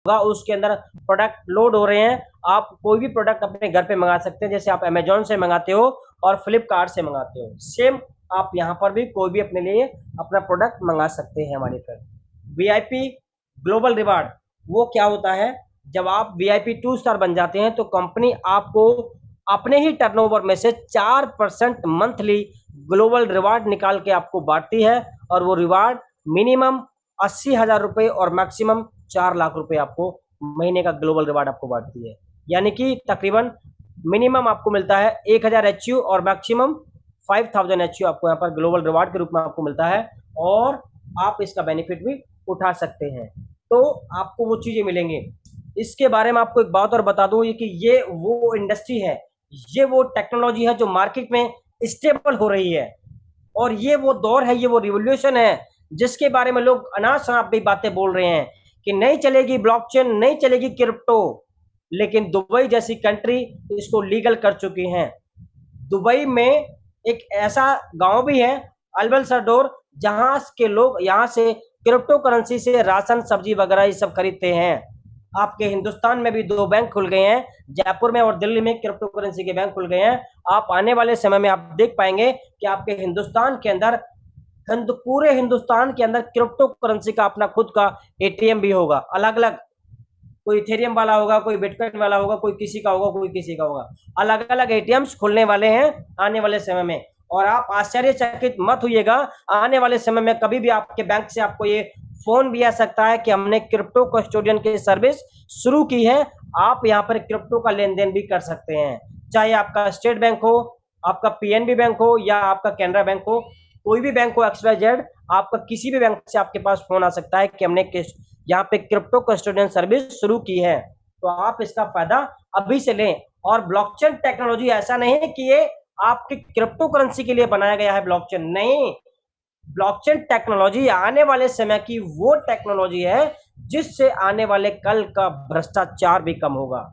होगा उसके अंदर प्रोडक्ट लोड हो रहे हैं। आप कोई भी प्रोडक्ट अपने घर पे मंगा सकते हैं, जैसे आप अमेजोन से मंगाते हो और फ्लिपकार्ट से मंगाते हो, सेम आप यहाँ पर भी कोई भी अपने लिए अपना प्रोडक्ट मंगा सकते हैं हमारे पर। वीआईपी ग्लोबल रिवार्ड वो क्या होता है, जब आप वीआईपी 2 स्टार बन जाते हैं तो कंपनी आपको अपने ही टर्नओवर में से 4% मंथली ग्लोबल रिवार्ड निकाल के आपको बांटती है, और वो रिवार्ड मिनिमम 80,000 रुपए और मैक्सिमम 4 लाख रुपए आपको महीने का ग्लोबल रिवार्ड आपको बांटती है। यानी कि तकरीबन मिनिमम आपको मिलता है 1000 एचयू और मैक्सिमम 5000 एचयू आपको यहाँ पर ग्लोबल रिवार्ड के रूप में आपको मिलता है, और आप इसका बेनिफिट भी उठा सकते हैं। तो आपको वो चीजें मिलेंगे। इसके बारे में आपको एक बात और बता दूं, ये कि ये वो इंडस्ट्री है, ये वो टेक्नोलॉजी है जो मार्केट में स्टेबल हो रही है, और ये वो दौर है, ये वो रिवोल्यूशन है जिसके बारे में लोग अनाप शनाप भी बातें बोल रहे हैं कि नहीं चलेगी ब्लॉकचेन, नहीं चलेगी क्रिप्टो, लेकिन दुबई जैसी कंट्री इसको लीगल कर चुकी है। दुबई में एक ऐसा गांव भी है अल्बल सरडोर, जहां के लोग यहां से क्रिप्टो करेंसी से राशन सब्जी वगैरह ये सब खरीदते हैं। आपके हिंदुस्तान में भी 2 बैंक खुल गए हैं, जयपुर में और दिल्ली में क्रिप्टो करेंसी के बैंक खुल गए हैं। आप आने वाले समय में आप देख पाएंगे कि आपके हिंदुस्तान के अंदर पूरे हिंदुस्तान के अंदर क्रिप्टो करेंसी का अपना खुद का एटीएम भी होगा, अलग अलग, कोई इथेरियम वाला होगा, कोई बिटकॉइन वाला होगा, कोई किसी का होगा, कोई किसी का होगा, अलग अलग एटीएम्स खुलने वाले हैं आने वाले समय में। और आप आश्चर्यचकित मत होइएगा, आने वाले समय में कभी भी आपके बैंक से आपको ये फोन भी आ सकता है कि हमने क्रिप्टो कस्टोडियन की सर्विस शुरू की है, आप यहाँ पर क्रिप्टो का लेन देन भी कर सकते हैं। चाहे आपका स्टेट बैंक हो, आपका पीएनबी बैंक हो, या आपका कैनरा बैंक हो, कोई भी बैंक हो XYZ, आपका किसी भी बैंक से आपके पास फोन आ सकता है कि हमने यहाँ पे क्रिप्टो कस्टोडियन सर्विस शुरू की है। तो आप इसका फायदा अभी से लें। और ब्लॉकचेन टेक्नोलॉजी ऐसा नहीं है कि ये आपकी क्रिप्टो करेंसी के लिए बनाया गया है, ब्लॉकचेन नहीं, ब्लॉकचेन टेक्नोलॉजी आने वाले समय की वो टेक्नोलॉजी है जिससे आने वाले कल का भ्रष्टाचार भी कम होगा।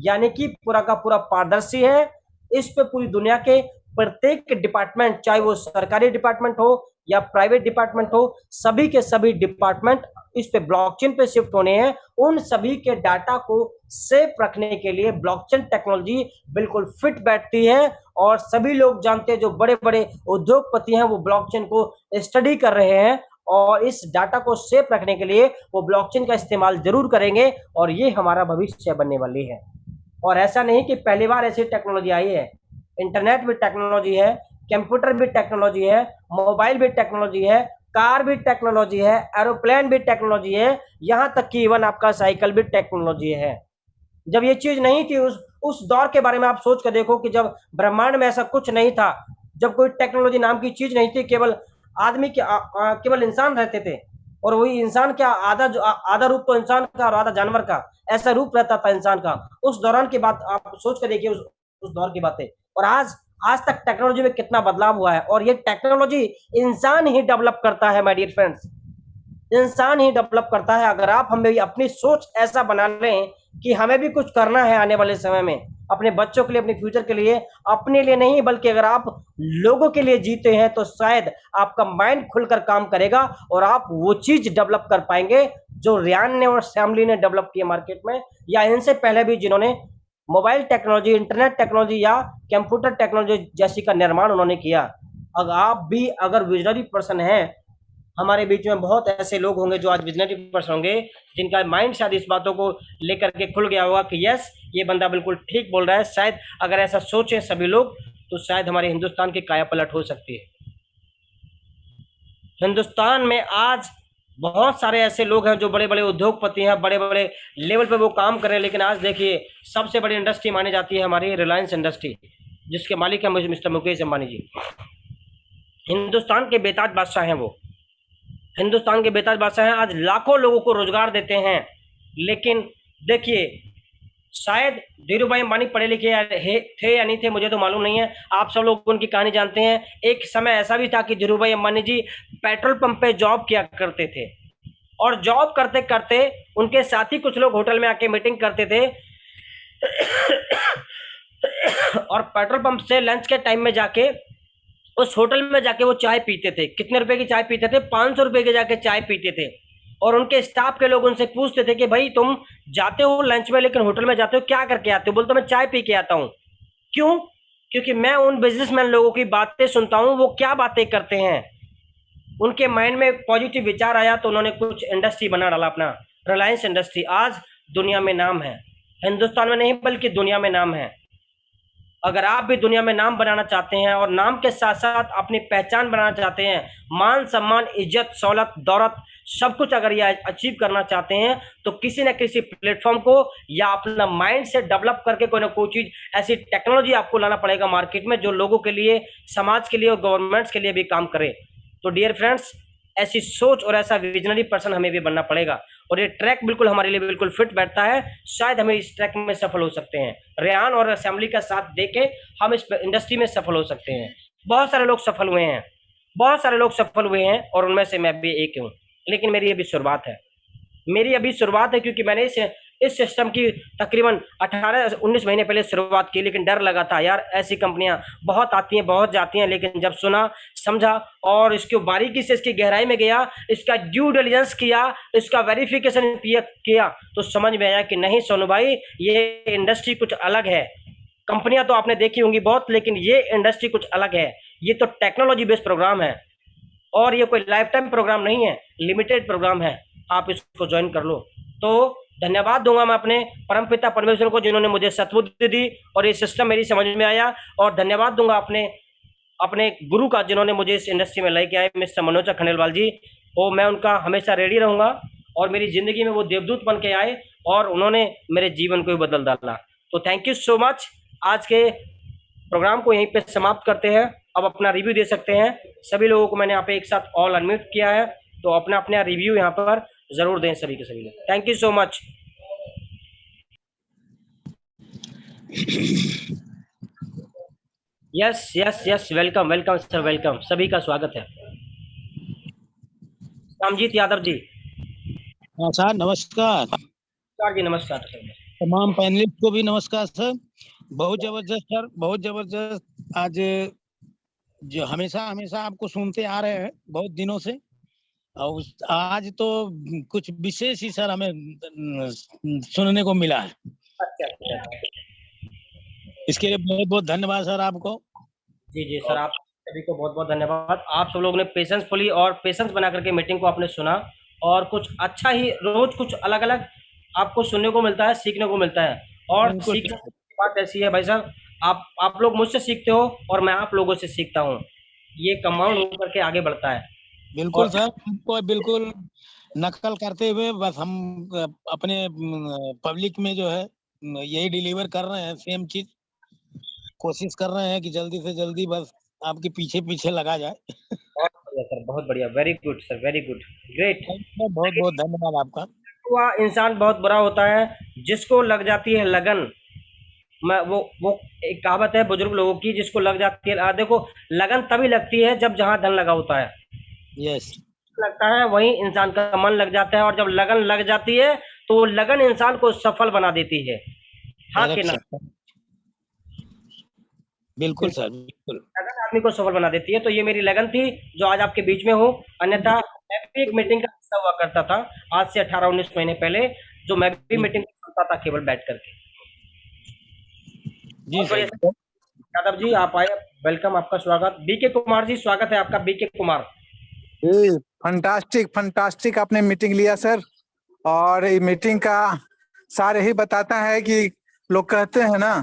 यानी कि पूरा का पूरा पारदर्शी है। इस पे पूरी दुनिया के प्रत्येक डिपार्टमेंट, चाहे वो सरकारी डिपार्टमेंट हो या प्राइवेट डिपार्टमेंट हो, सभी के सभी डिपार्टमेंट इस पे ब्लॉकचेन पे शिफ्ट होने हैं। उन सभी के डाटा को सेफ रखने के लिए ब्लॉकचेन टेक्नोलॉजी बिल्कुल फिट बैठती है, और सभी लोग जानते हैं, जो बड़े बड़े उद्योगपति हैं वो ब्लॉकचेन को स्टडी कर रहे हैं, और इस डाटा को सेफ रखने के लिए वो ब्लॉकचेन का इस्तेमाल जरूर करेंगे, और ये हमारा भविष्य बनने वाली है। और ऐसा नहीं कि पहली बार ऐसी टेक्नोलॉजी आई है, इंटरनेट भी टेक्नोलॉजी है, कंप्यूटर भी टेक्नोलॉजी है, मोबाइल भी टेक्नोलॉजी है, कार भी टेक्नोलॉजी है, एरोप्लेन भी टेक्नोलॉजी है, यहाँ तक कि इवन आपका साइकिल भी टेक्नोलॉजी है। जब ये चीज नहीं थी, उस दौर के बारे में आप सोच कर देखो कि जब ब्रह्मांड में ऐसा कुछ नहीं था, जब कोई टेक्नोलॉजी नाम की चीज नहीं थी, केवल आदमी के केवल इंसान रहते थे, और वही इंसान क्या आधा रूप तो इंसान का और आधा जानवर का, ऐसा रूप रहता था इंसान का। उस दौरान की बात आप सोच कर देखिए, उस दौर की बातें, और आज आज तक टेक्नोलॉजी में कितना बदलाव हुआ है। और ये टेक्नोलॉजी इंसान ही डेवलप करता है माय डियर फ्रेंड्स, इंसान ही डेवलप करता है। अगर आप हमें अपनी सोच ऐसा बना लें कि हमें भी कुछ करना है आने वाले समय में, अपने बच्चों के लिए, अपने फ्यूचर के लिए, अपने लिए नहीं बल्कि अगर आप लोगों के लिए जीते हैं, तो शायद आपका माइंड खुलकर काम करेगा और आप वो चीज डेवलप कर पाएंगे जो रियान ने और श्यामली ने डेवलप किया मार्केट में, या इनसे पहले भी जिन्होंने मोबाइल टेक्नोलॉजी, इंटरनेट टेक्नोलॉजी या कंप्यूटर टेक्नोलॉजी जैसी का निर्माण उन्होंने किया। अगर आप भी अगर विजनरी पर्सन हैं, हमारे बीच में बहुत ऐसे लोग होंगे जो आज विजनरी पर्सन होंगे, जिनका माइंड शायद इस बातों को लेकर के खुल गया होगा कि यस, ये बंदा बिल्कुल ठीक बोल रहा है। शायद अगर ऐसा सोचे सभी लोग, तो शायद हमारे हिंदुस्तान की काया पलट हो सकती है। हिंदुस्तान में आज बहुत सारे ऐसे लोग हैं जो बड़े बड़े उद्योगपति हैं, बड़े बड़े लेवल पे वो काम कर रहे हैं, लेकिन आज देखिए सबसे बड़ी इंडस्ट्री मानी जाती है हमारी रिलायंस इंडस्ट्री, जिसके मालिक है मिस्टर मुकेश अंबानी जी। हिंदुस्तान के बेताज बादशाह हैं वो, हिंदुस्तान के बेताज बादशाह हैं, आज लाखों लोगों को रोजगार देते हैं। लेकिन देखिए, शायद धीरू भाई अंबानी पढ़े लिखे थे या नहीं थे, मुझे तो मालूम नहीं है, आप सब लोग उनकी कहानी जानते हैं। एक समय ऐसा भी था कि धीरू भाई अंबानी जी पेट्रोल पंप पे जॉब किया करते थे, और जॉब करते करते उनके साथी कुछ लोग होटल में आके मीटिंग करते थे और पेट्रोल पंप से लंच के टाइम में जाके उस होटल में जाके वो चाय पीते थे। कितने रुपए की चाय पीते थे? 500 रुपए की जाके चाय पीते थे। और उनके स्टाफ के लोग उनसे पूछते थे कि भाई तुम जाते हो लंच में लेकिन होटल में जाते हो क्या करके आते हो? बोलते मैं चाय पी के आता हूँ। क्यों? क्योंकि मैं उन बिजनेसमैन लोगों की बातें सुनता हूँ, वो क्या बातें करते हैं। उनके माइंड में पॉजिटिव विचार आया तो उन्होंने कुछ इंडस्ट्री बना डाला अपना, रिलायंस इंडस्ट्री। आज दुनिया में नाम है, हिंदुस्तान में नहीं बल्कि दुनिया में नाम है। अगर आप भी दुनिया में नाम बनाना चाहते हैं और नाम के साथ साथ अपनी पहचान बनाना चाहते हैं, मान सम्मान इज्जत सहूलत दौलत सब कुछ अगर ये अचीव करना चाहते हैं, तो किसी न किसी प्लेटफॉर्म को या अपना माइंड से डेवलप करके कोई ना कोई चीज ऐसी टेक्नोलॉजी आपको लाना पड़ेगा मार्केट में, जो लोगों के लिए, समाज के लिए और गवर्नमेंट्स के लिए भी काम करे। तो डियर फ्रेंड्स, ऐसी सोच और ऐसा विजनरी पर्सन हमें भी बनना पड़ेगा। और ये ट्रैक बिल्कुल हमारे लिए बिल्कुल फिट बैठता है, शायद हमें इस ट्रैक में सफल हो सकते हैं। रेहान और असेंबली का साथ देके हम इस इंडस्ट्री में सफल हो सकते हैं। बहुत सारे लोग सफल हुए हैं, बहुत सारे लोग सफल हुए हैं और उनमें से मैं भी एक हूँ। लेकिन मेरी अभी शुरुआत है, मेरी अभी शुरुआत है, क्योंकि मैंने इस सिस्टम की तकरीबन 18-19 महीने पहले शुरुआत की। लेकिन डर लगा था यार, ऐसी कंपनियां बहुत आती हैं बहुत जाती हैं। लेकिन जब सुना समझा और इसको बारीकी से इसकी गहराई में गया, इसका ड्यू डिलिजेंस किया, इसका वेरिफिकेशन किया, तो समझ में आया कि नहीं सोनू भाई, ये इंडस्ट्री कुछ अलग है। कंपनियां तो आपने देखी होंगी बहुत, लेकिन ये इंडस्ट्री कुछ अलग है। ये तो टेक्नोलॉजी बेस्ड प्रोग्राम है और ये कोई लाइफ टाइम प्रोग्राम नहीं है, लिमिटेड प्रोग्राम है। आप इसको ज्वाइन कर लो। तो धन्यवाद दूंगा मैं अपने परमपिता परमेश्वर को, जिन्होंने मुझे सद्बुद्धि दी और ये सिस्टम मेरी समझ में आया। और धन्यवाद दूंगा अपने अपने गुरु का, जिन्होंने मुझे इस इंडस्ट्री में लेके आए, मिस्टर मनोज खंडेलवाल जी। वो मैं उनका हमेशा रेडी रहूंगा। और मेरी जिंदगी में वो देवदूत बन के आए और उन्होंने मेरे जीवन को भी बदल डाला। तो थैंक यू सो मच। आज के प्रोग्राम को यहीं पे समाप्त करते हैं। अब अपना रिव्यू दे सकते हैं। सभी लोगों को मैंने यहाँ पे एक साथ ऑल अनम्यूट किया है, तो अपना अपना रिव्यू यहाँ पर जरूर दें सभी के सभी लोग। Thank you so much. Yes yes yes, welcome welcome sir, welcome, सभी का स्वागत है। रामजीत यादव जी। हाँ सर, नमस्कार। नमस्कार जी, नमस्कार सर। तमाम पैनलिस्ट को भी नमस्कार सर। बहुत जबरदस्त सर, बहुत जबरदस्त। आज जो हमेशा हमेशा आपको सुनते आ रहे हैं बहुत दिनों से, और आज तो कुछ विशेष ही सर हमें सुनने को मिला है। अच्छा अच्छा, इसके लिए बहुत बहुत धन्यवाद सर आपको। जी जी सर, आप सभी को बहुत बहुत धन्यवाद। आप सब लोगों ने पेशेंसफुली और पेशेंस बना करके मीटिंग को आपने सुना, और कुछ अच्छा ही रोज कुछ अलग अलग आपको सुनने को मिलता है, सीखने को मिलता है। और बिल्कुल सीखने की बात ऐसी है भाई साहब, आप लोग मुझसे सीखते हो और मैं आप लोगों से सीखता हूँ। ये कंपाउंड होकर के आगे बढ़ता है। बिल्कुल और सर, हमको बिल्कुल नकल करते हुए बस हम अपने पब्लिक में जो है यही डिलीवर कर रहे हैं, सेम चीज कोशिश कर रहे हैं कि जल्दी से जल्दी बस आपके पीछे पीछे लगा जाए। बहुत बढ़िया सर, बहुत बढ़िया, very good sir, very good, great. बहुत बहुत धन्यवाद आपका। हुआ इंसान बहुत बुरा होता है जिसको लग जाती है लगन। मैं वो एक कहावत है बुजुर्ग लोगों की, जिसको लग जाती है, देखो, लगन तभी लगती है जब जहां धन लगा होता है। यस, लगता है वहीं इंसान का मन लग जाता है, और जब लगन लग जाती है तो वो लगन इंसान को सफल बना देती है। हाँ कि करेक्ट ना? सर, बिल्कुल सर, बिल्कुल। लगन आदमी को सफल बना देती है। तो ये मेरी लगन थी जो आज आपके बीच में हूँ। अन्यथा मैं भी एक मीटिंग का हिस्सा हुआ करता था आज से 18-19 महीने पहले, जो मैं भी मीटिंग सुनता था केवल बैठ करके। जी बहुत बढ़िया सर। यादव जी, आप आए, वेलकम, आपका स्वागत। बीके कुमार जी, स्वागत है आपका, बीके कुमार। फंटास्टिक फंटास्टिक आपने मीटिंग लिया सर। और ये मीटिंग का सार यही बताता है कि लोग कहते हैं ना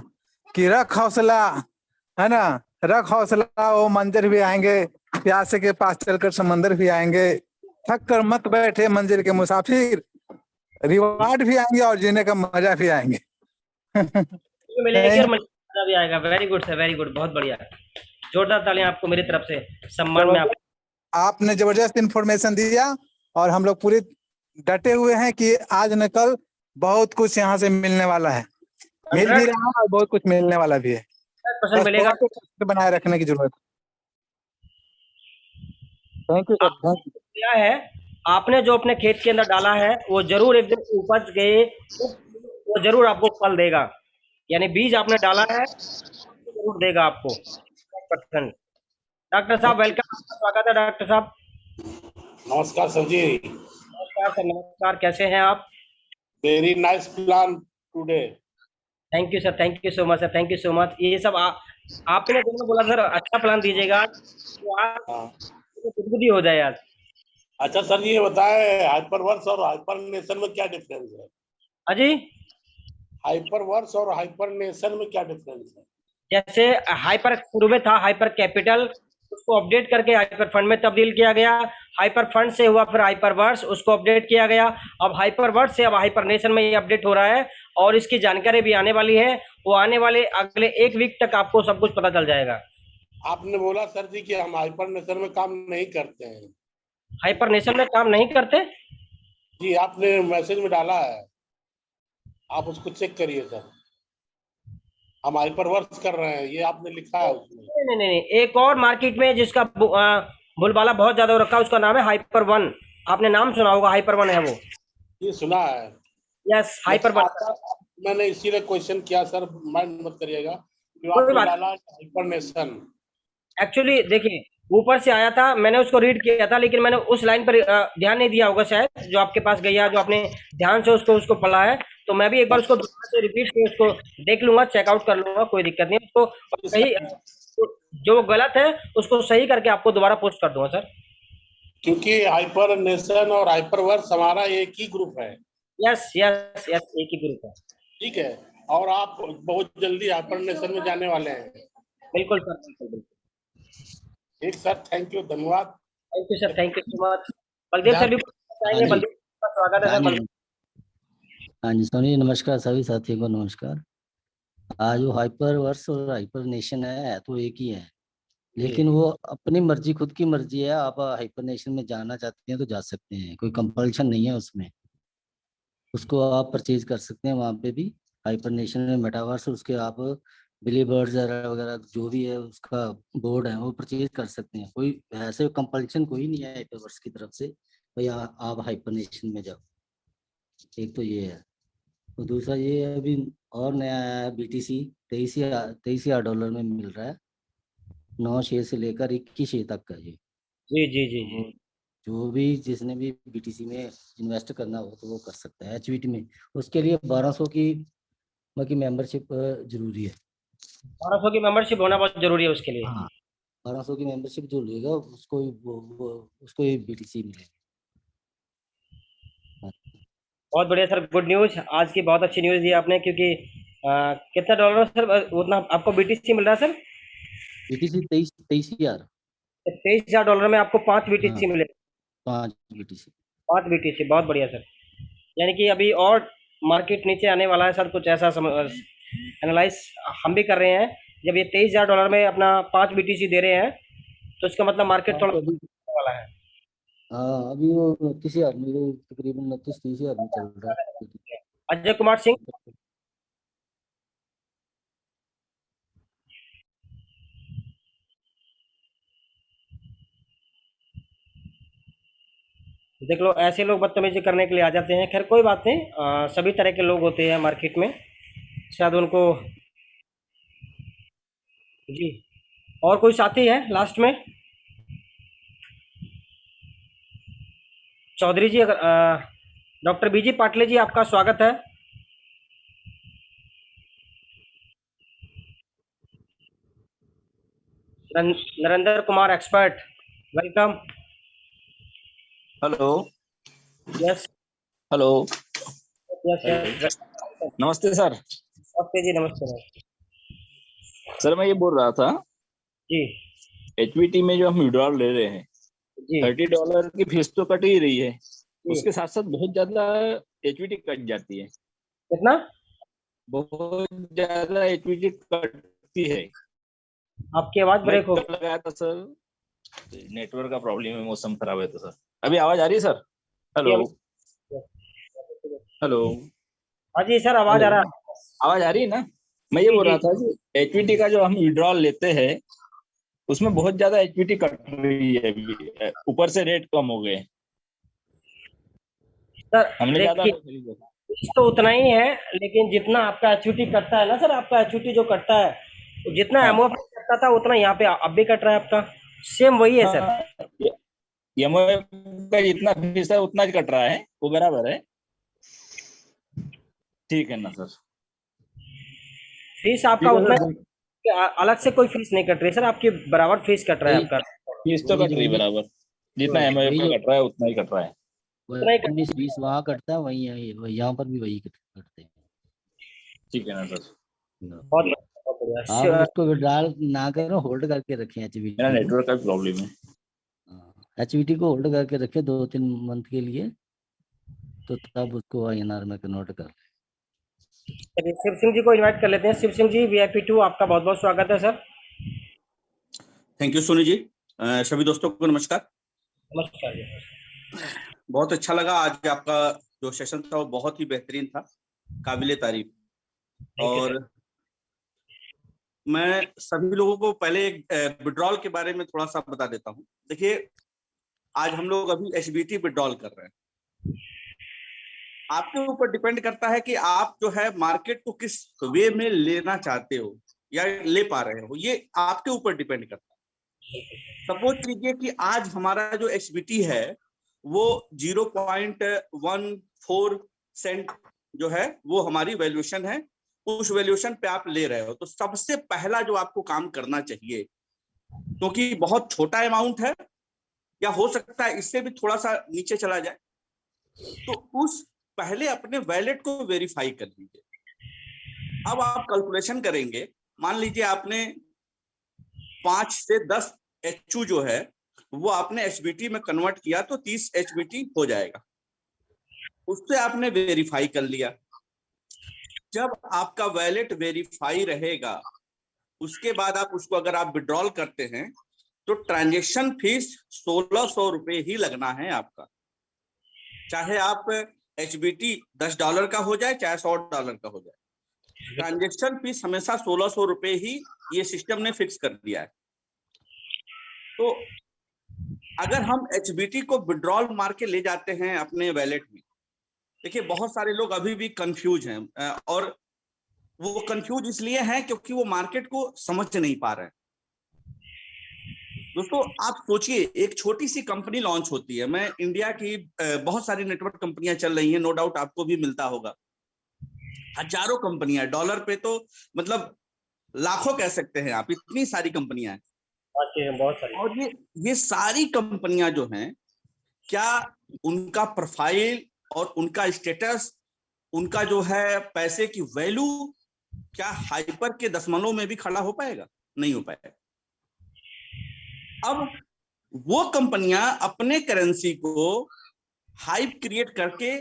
कि रख हौसला, है ना, रख हौसला, वो मंजर भी आएंगे, प्यासे के पास चलकर समंदर भी आएंगे, थक कर मत बैठे मंजिल के मुसाफिर, रिवार्ड भी आएंगे और जीने का मजा भी आएंगे। मिलेगी और मजा भी आएगा। Very good sir, very good, बहुत बढ़िया। जोरदार तालियां आपको मेरी तरफ से, सम्मान में आप। आपने जबरदस्त इंफॉर्मेशन दिया और हम लोग पूरे डटे हुए हैं कि आज न कल बहुत कुछ यहाँ से मिलने वाला है, मिल भी रहा है और बहुत कुछ मिलने वाला भी है। 100% मिलेगा। बनाए रखने की जरूरत है। Thank you sir, thank you. क्या है, आपने जो अपने खेत के अंदर डाला है वो जरूर एक दिन उपज गए, वो जरूर आपको फल देगा। यानी बीज आपने डाला है जरूर देगा आपको 100%। डॉक्टर साहब वेलकम, स्वागत है डॉक्टर साहब। नमस्कार सर जी। नमस्कार सर, नमस्कार, कैसे हैं आप? Very nice plan today. Thank you sir, thank you so much sir, thank you so much. ये सब आपने दोनों बोला सर, अच्छा प्लान दीजिएगा तो आज हाँ। गुदगुदी हो जाए आज। अच्छा सर, ये बताएं हाइपरवर्स और हाइपरनेशन में क्या डिफरेंस है? अजी, हाइपरवर्स और हाइपरनेशन में क्या डिफरेंस है? जैसे हाइपर शुरू में था हाइपर कैपिटल, उसको अपडेट करके हाइपर फंड में तब्दील किया गया। हाइपर फंड से हुआ फिर हाइपर वर्स, उसको अपडेट किया गया। अब हाइपर वर्स से अब हाइपर नेशन में ये अपडेट हो रहा है और इसकी जानकारी भी आने वाली है। वो आने वाले अगले 1 वीक तक आपको सब कुछ पता चल जाएगा। आपने बोला सर जी कि हम हाइपरनेशन में काम नहीं करते हैं। हाइपर नेशन में काम नहीं करते? जी, आपने मैसेज में डाला है, आप उसको चेक करिए सर। हम हाइपरवर्स कर रहे हैं, ये आपने लिखा है उसमें। नहीं नहीं नहीं, एक और मार्केट में जिसका बोलबाला बहुत ज्यादा हो रखा है, उसका नाम है हाइपर वन। आपने नाम सुना होगा, हाइपर वन है वो। ये सुना है। Yes, hyper one. मैंने इसीलिए क्वेश्चन किया सर, माइंड मत करिएगा। जो कोई आपने बात डाला हाइपरनेशन, एक्चुअली देखिए, ऊपर से आया था, मैंने उसको रीड किया था, लेकिन मैंने उस लाइन पर ध्यान नहीं दिया होगा शायद, जो आपके पास गया, जो आपने ध्यान से उसको उसको पढ़ा है। तो मैं भी एक बार उसको दोबारा से रिपीट के उसको देख लूंगा, चेकआउट कर लूंगा, कोई दिक्कत नहीं उसको। सही जो गलत है उसको सही करके आपको दोबारा पोस्ट कर दूंगा सर। क्योंकि हाइपरनेशन और हाइपरवर्स हमारा एक ही ग्रुप है। यस यस यस, एक ही ग्रुप है। ठीक है, और आप बहुत जल्दी हाइपरनेशन में जाने वाले हैं। बिल्कुल सर, बिल्कुल बिल्कुल। ठीक सर, थैंक यू, धन्यवाद। Thank you sir, thank you so much. Baldev sir भी चाहेंगे? हाँ जी, बलदेव का स्वागत है हाँ सर। जी, हाँ जी सोनी, नमस्कार सभी साथियों को नमस्कार। आज वो हाइपर वर्स और हाइपर नेशन है तो एक ही है, लेकिन वो अपनी मर्जी, खुद की मर्जी है। आप हाइपर नेशन में जाना चाहते हैं तो जा सकते हैं, कोई कंपल्शन नहीं है उसमें। उसको आप परचेज कर सकते हैं वहाँ पे भी। हाइपर नेशन में मेटावर्स, उसके आप बिलीबर्ड्स वगैरह जो भी है उसका बोर्ड है वो परचेज कर सकते हैं। कोई ऐसे कंपल्शन कोई नहीं है हाइपरवर्स की तरफ से भाई आप हाइपर नेशन में जाओ। एक तो ये है, और दूसरा ये है अभी और नया आया है BTC। 23,000 डॉलर में मिल रहा है, 9 शेयर से लेकर 21 शेयर तक का। ये जी जी जी जी। जो भी जिसने भी BTC में इन्वेस्ट करना हो तो वो कर सकता है HVT में। उसके लिए 1200 की मेंबरशिप जरूरी है। 1200 की मेंबरशिप होना बहुत जरूरी है उसके लिए। हाँ, 1200 की मेंबरशिप जो लेगा उसको उसको ये BTC मिलेगा। बहुत बढ़िया सर, गुड न्यूज। आज की बहुत अच्छी न्यूज दी आपने, क्योंकि कितना डॉलर सर उतना आपको बीटीसी मिल रहा है सर? BTC 23,000। 23,000 डॉलर में आपको 5 बीटीसी हाँ, मिले। 5 BTC। 5 बीटीसी, बहुत बढ़िया सर। यानी कि अभी और मार्केट नीचे आने वाला है सर, कुछ ऐसा एनालाइज हम भी कर रहे हैं। जब ये 23,000 डॉलर में अपना 5 बीटीसी दे रहे हैं तो इसका मतलब मार्केट थोड़ा अभी वाला है। हाँ, अभी वो 29,000 में, तकरीबन 29-30,000 में चल रहा है। अजय कुमार सिंह, देख लो, ऐसे लोग बदतमीजी करने के लिए आ जाते हैं। खैर कोई बात नहीं, सभी तरह के लोग होते हैं मार्केट में, शायद उनको। जी, और कोई साथी है लास्ट में? चौधरी जी, अगर डॉक्टर बीजी पाटले जी, आपका स्वागत है। Narendra Kumar expert, welcome. Hello. Yes hello. Yes yes. नमस्ते सर। नमस्ते जी, नमस्ते नमस्ते। सर मैं ये बोल रहा था, जी HVT में जो हम विड्रॉल ले रहे हैं, जी 30 डॉलर की फीस तो कट ही रही है, जी। उसके साथ साथ बहुत ज्यादा HVT कट जाती है। कितना? बहुत ज्यादा HVT कटती है। आपकी आवाज मैं ब्रेक हो कल लगाया था सर, नेटवर्क का प्रॉब्लम है, मौसम खराब है तो सर। अभी आवाज आ रही है सर? Hello hello. हाँ जी सर, आवाज आ रहा है। आवाज आ रही है ना? मैं ये बोल रहा था कि HVT का जो हम विड्रॉल लेते हैं उसमें बहुत ज्यादा HVT कट रही है अभी, ऊपर से रेट कम हो गए। सर हमने ज्यादा देखिए, नहीं खरीदा था। फीस तो उतना ही है, लेकिन जितना आपका एचयूटी कटता है ना सर, आपका एचयूटी जो कटता है, तो जितना हाँ। एमओएफ कटता था उतना यहाँ पे अब भी कट रहा है आपका। सेम वही है सर। हाँ, MOF का जितना फीस है उतना ही कट रहा है, वो बराबर है। ठीक है ना सर? फीस आपका उतना अलग से कोई फीस नहीं कट रही सर, आपकी बराबर फीस कट रहा है वही आपका। फीस तो वही कट जो रही है उन्नीस बराबर, जितना एमओएफ वही का जो कट रहा है उतना ही कट रहा है। उतना ही कट 19-20 वहाँ कटता है, वही यहाँ पर भी वही कटते हैं। ठीक है ना सर? बहुत बढ़िया आप उसको विड्रॉल ना करो, होल्ड करके रखें मेरा एचवीटी को। नेटवर्क का प्रॉब्लम है। एचवीटी को होल्ड करके रखें 2-3 मंथ के लिए, तो तब उसको आईएनआर में कन्वर्ट कर लें। चलिए, शिव सिंह जी को इनवाइट कर लेते हैं। शिव सिंह जी, VIP2 आपका बहुत बहुत स्वागत है sir. Thank you Soni ji. सभी दोस्तों को नमस्कार। नमस्कार जी। बहुत अच्छा लगा आज आपका जो सेशन था वो बहुत ही बेहतरीन था, काबिले तारीफ। Thank you, और sir. मैं सभी लोगों को पहले विड्रॉल के बारे में थोड़ा सा बता देता हूँ। देखिए, आज हम लोग अभी एचबीटी विड्रॉल कर रहे हैं। आपके ऊपर डिपेंड करता है कि आप जो है मार्केट को किस वे में लेना चाहते हो या ले पा रहे हो, ये आपके ऊपर डिपेंड करता है। सपोज कीजिए कि आज हमारा जो एचबीटी है वो 0.14 सेंट जो है वो हमारी वैल्यूएशन है, उस वैल्यूएशन पे आप ले रहे हो। तो सबसे पहला जो आपको काम करना चाहिए, क्योंकि बहुत छोटा अमाउंट है या हो सकता है इससे भी थोड़ा सा नीचे चला जाए, तो उस पहले अपने वैलेट को वेरीफाई कर लीजिए। अब आप कैलकुलेशन करेंगे, मान लीजिए आपने 5 से 10 एचयू जो है वो आपने एचबीटी में कन्वर्ट किया तो 30 एचबीटी हो जाएगा। उससे आपने वेरीफाई कर लिया। जब आपका वैलेट वेरीफाई रहेगा उसके बाद आप उसको अगर आप विड्रॉल करते हैं तो ट्रांजैक्शन फीस 1600 रुपए ही लगना है आपका। चाहे आप एचबीटी $10 का हो जाए चाहे $100 का हो जाए, ट्रांजैक्शन फीस हमेशा 1600 रुपए ही ये सिस्टम ने फिक्स कर दिया है। तो अगर हम एचबीटी को विड्रॉल मार के ले जाते हैं अपने वैलेट में, देखिए बहुत सारे लोग अभी भी कंफ्यूज हैं, और वो कंफ्यूज इसलिए हैं क्योंकि वो मार्केट को समझ नहीं पा रहे हैं। दोस्तों आप सोचिए, एक छोटी सी कंपनी लॉन्च होती है, मैं इंडिया की बहुत सारी नेटवर्क कंपनियां चल रही हैं, नो डाउट आपको भी मिलता होगा, हजारों कंपनियां, डॉलर पे तो मतलब लाखों कह सकते हैं आप, इतनी सारी कंपनियां हैं। बहुत सारी। और ये सारी कंपनियां जो हैं, क्या उनका प्रोफाइल और उनका स्टेटस, उनका जो है पैसे की वैल्यू, क्या हाइपर के दशमलव में भी खड़ा हो पाएगा? नहीं हो पाएगा। अब वो कंपनियां अपने करेंसी को हाइप क्रिएट करके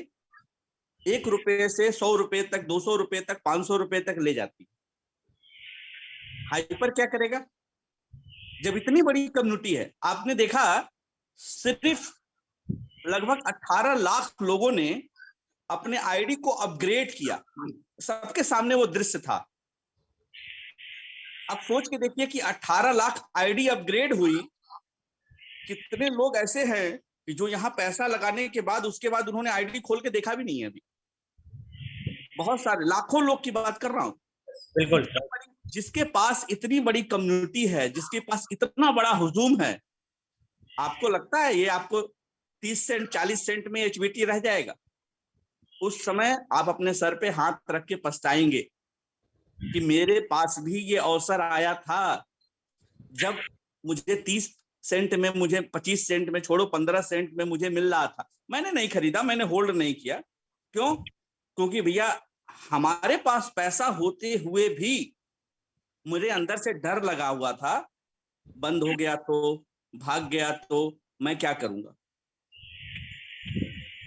1 रुपए से 100 रुपए तक, 200 रुपए तक, 500 रुपए तक ले जाती। हाइपर क्या करेगा? जब इतनी बड़ी कम्युनिटी है, आपने देखा सिर्फ लगभग 18 लाख लोगों ने अपने आईडी को अपग्रेड किया, सबके सामने वो दृश्य था। आप सोच के देखिए कि 18 लाख आईडी अपग्रेड हुई, कितने लोग ऐसे हैं कि जो यहाँ पैसा लगाने के बाद उसके बाद उन्होंने आईडी खोल के देखा भी नहीं है अभी। बहुत सारे, लाखों लोग की बात कर रहा हूँ। बिल्कुल। जिसके पास इतनी बड़ी कम्युनिटी है, जिसके पास इतना बड़ा हुजूम है, आपको लगता है ये आपको 30 सेंट 40 सेंट में एचबीटी रह जाएगा? उस समय आप अपने सर पे हाथ रख के पछताएंगे कि मेरे पास भी ये अवसर आया था, जब मुझे 30 सेंट में, मुझे 25 सेंट में, छोड़ो 15 सेंट में मुझे मिल रहा था। मैंने नहीं खरीदा, मैंने होल्ड नहीं किया। क्यों? क्योंकि भैया हमारे पास पैसा होते हुए भी मेरे अंदर से डर लगा हुआ था, बंद हो गया तो, भाग गया तो मैं क्या करूंगा।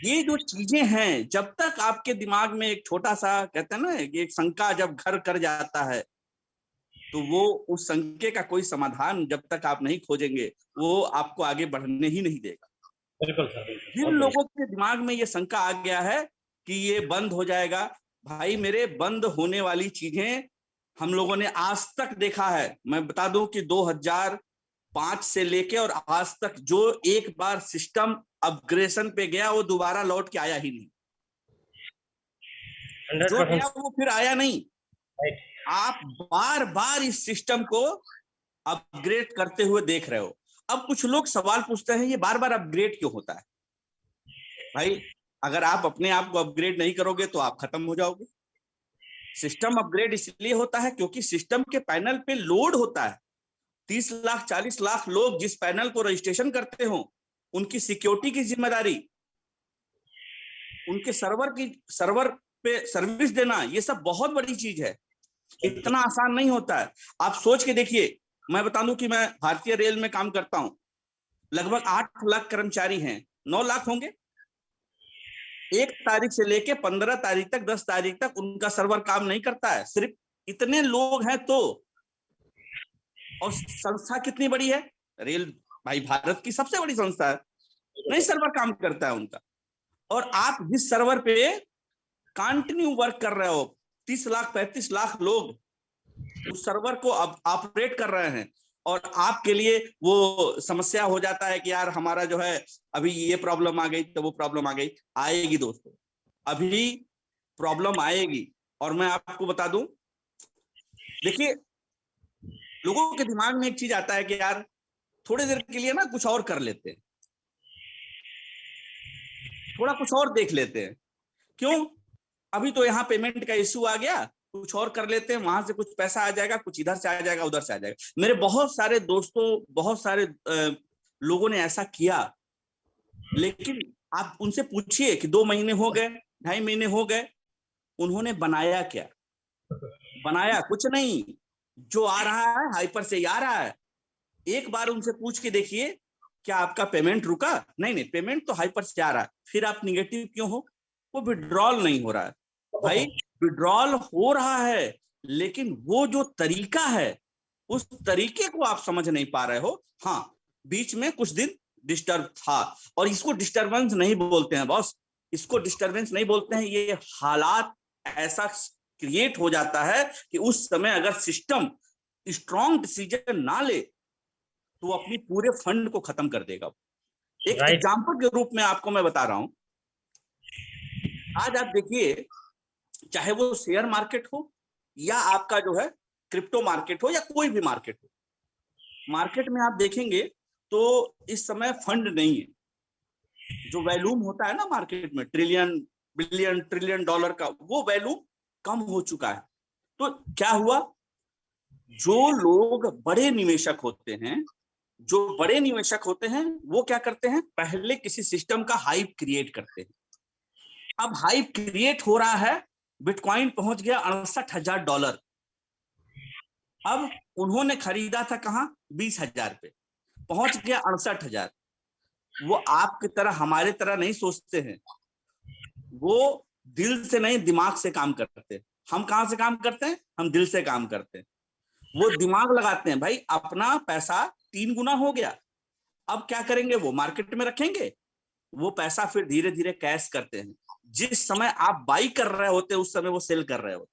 ये जो चीजें हैं, जब तक आपके दिमाग में एक छोटा सा, कहते हैं ना, एक शंका जब घर कर जाता है, तो वो उस शंके का कोई समाधान जब तक आप नहीं खोजेंगे, वो आपको आगे बढ़ने ही नहीं देगा। बिल्कुल सर। जिन लोगों के दिमाग में ये शंका आ गया है कि ये बंद हो जाएगा, भाई मेरे, बंद होने वाली चीजें हम लोगों ने आज तक देखा है। मैं बता दूं कि 2005 से लेके और आज तक जो एक बार सिस्टम अपग्रेडेशन पे गया वो दोबारा लौट के आया ही नहीं। जो गया वो फिर आया नहीं। आप बार बार इस सिस्टम को अपग्रेड करते हुए देख रहे हो। अब कुछ लोग सवाल पूछते हैं, ये बार बार अपग्रेड क्यों होता है? भाई अगर आप अपने आप को अपग्रेड नहीं करोगे तो आप खत्म हो जाओगे। सिस्टम अपग्रेड इसलिए होता है क्योंकि सिस्टम के पैनल पे लोड होता है। 30 लाख 40 लाख लोग जिस पैनल को रजिस्ट्रेशन करते हो, उनकी सिक्योरिटी की जिम्मेदारी, उनके सर्वर पे सर्विस देना, ये सब बहुत बड़ी चीज है। इतना आसान नहीं होता है। आप सोच के देखिए, मैं बता दूं कि मैं भारतीय रेल में काम करता हूं, लगभग 8 लाख कर्मचारी हैं, 9 लाख होंगे। 1 तारीख से लेके 15 तारीख तक, 10 तारीख तक उनका सर्वर काम नहीं करता है। सिर्फ इतने लोग हैं तो। और संस्था कितनी बड़ी है, रेल भाई भारत की सबसे बड़ी संस्था है, नहीं सर्वर काम करता है उनका। और आप जिस सर्वर पे कंटिन्यू वर्क कर रहे हो, 30 लाख 35 लाख लोग उस सर्वर को ऑपरेट कर रहे हैं, और आपके लिए वो समस्या हो जाता है कि यार हमारा जो है अभी ये प्रॉब्लम आ गई, तो वो प्रॉब्लम आ गई। आएगी दोस्तों, अभी प्रॉब्लम आएगी। और मैं आपको बता दूं, देखिए लोगों के दिमाग में एक चीज आता है कि यार थोड़ी देर के लिए ना कुछ और कर लेते हैं, थोड़ा कुछ और देख लेते हैं। क्यों? अभी तो यहाँ पेमेंट का इश्यू आ गया, कुछ और कर लेते हैं, वहां से कुछ पैसा आ जाएगा, कुछ इधर से आ जाएगा, उधर से आ जाएगा। मेरे बहुत सारे दोस्तों, बहुत सारे लोगों ने ऐसा किया। लेकिन आप उनसे पूछिए कि 2 महीने हो गए, 2.5 महीने हो गए, उन्होंने बनाया क्या? बनाया कुछ नहीं। जो आ रहा है हाइपर से आ रहा है। एक बार उनसे पूछ के देखिए, क्या आपका पेमेंट रुका? नहीं, पेमेंट तो हाइपर से आ रहा है, फिर आप निगेटिव क्यों हो? वो विड्रॉल नहीं हो रहा है। भाई विड्रॉल हो रहा है, लेकिन वो जो तरीका है, उस तरीके को आप समझ नहीं पा रहे हो। हाँ, बीच में कुछ दिन डिस्टर्ब था, और इसको डिस्टर्बेंस नहीं बोलते हैं बॉस, इसको डिस्टर्बेंस नहीं बोलते हैं। ये हालात ऐसा क्रिएट हो जाता है कि उस समय अगर सिस्टम स्ट्रॉन्ग डिसीजन ना ले तो वो अपनी पूरे फंड को खत्म कर देगा। एक एग्जांपल के रूप में आपको मैं बता रहा हूं। आज आप देखिए, चाहे वो शेयर मार्केट हो या आपका जो है क्रिप्टो मार्केट हो या कोई भी मार्केट हो, मार्केट में आप देखेंगे तो इस समय फंड नहीं है। जो वैल्यूम होता है ना मार्केट में, ट्रिलियन बिलियन ट्रिलियन डॉलर का, वो वैल्यूम कम हो चुका है। तो क्या हुआ? जो लोग बड़े निवेशक होते हैं, वो क्या करते हैं? पहले किसी सिस्टम का हाइप क्रिएट करते हैं। अब हाइप क्रिएट हो रहा है, बिटकॉइन पहुंच गया $68,000। अब उन्होंने खरीदा था कहां? 20,000 पे, पहुंच गया 68,000। वो आपकी तरह, हमारे तरह नहीं सोचते हैं। वो दिल से नहीं, दिमाग से काम करते हैं। हम कहां से काम करते हैं? हम दिल से काम करते हैं। वो दिमाग लगाते हैं, भाई अपना पैसा 3 गुना हो गया, अब क्या करेंगे? वो मार्केट में रखेंगे, वो पैसा फिर धीरे धीरे कैश करते हैं। जिस समय आप बाई कर रहे होते हैं, उस समय वो सेल कर रहे होते,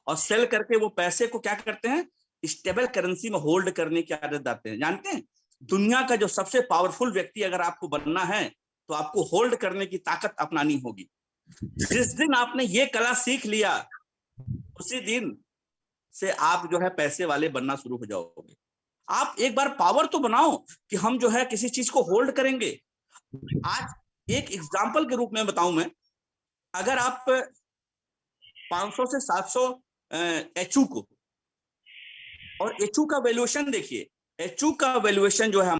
और सेल करके वो पैसे को क्या करते हैं? स्टेबल करेंसी में होल्ड करने की आदत डालते हैं। जानते हैं, दुनिया का जो सबसे पावरफुल व्यक्ति अगर आपको बनना है तो आपको होल्ड करने की ताकत अपनानी होगी। जिस दिन आपने ये कला सीख लिया, उसी दिन से आप जो है पैसे वाले बनना शुरू हो जाओगे। आप एक बार पावर तो बनाओ कि हम जो है किसी चीज को होल्ड करेंगे। आज एक एग्जांपल के रूप में बताऊं मैं, अगर आप 500 से 700 एचयू को, और एचयू का वैल्यूएशन देखिए, एचयू का वैल्यूएशन जो है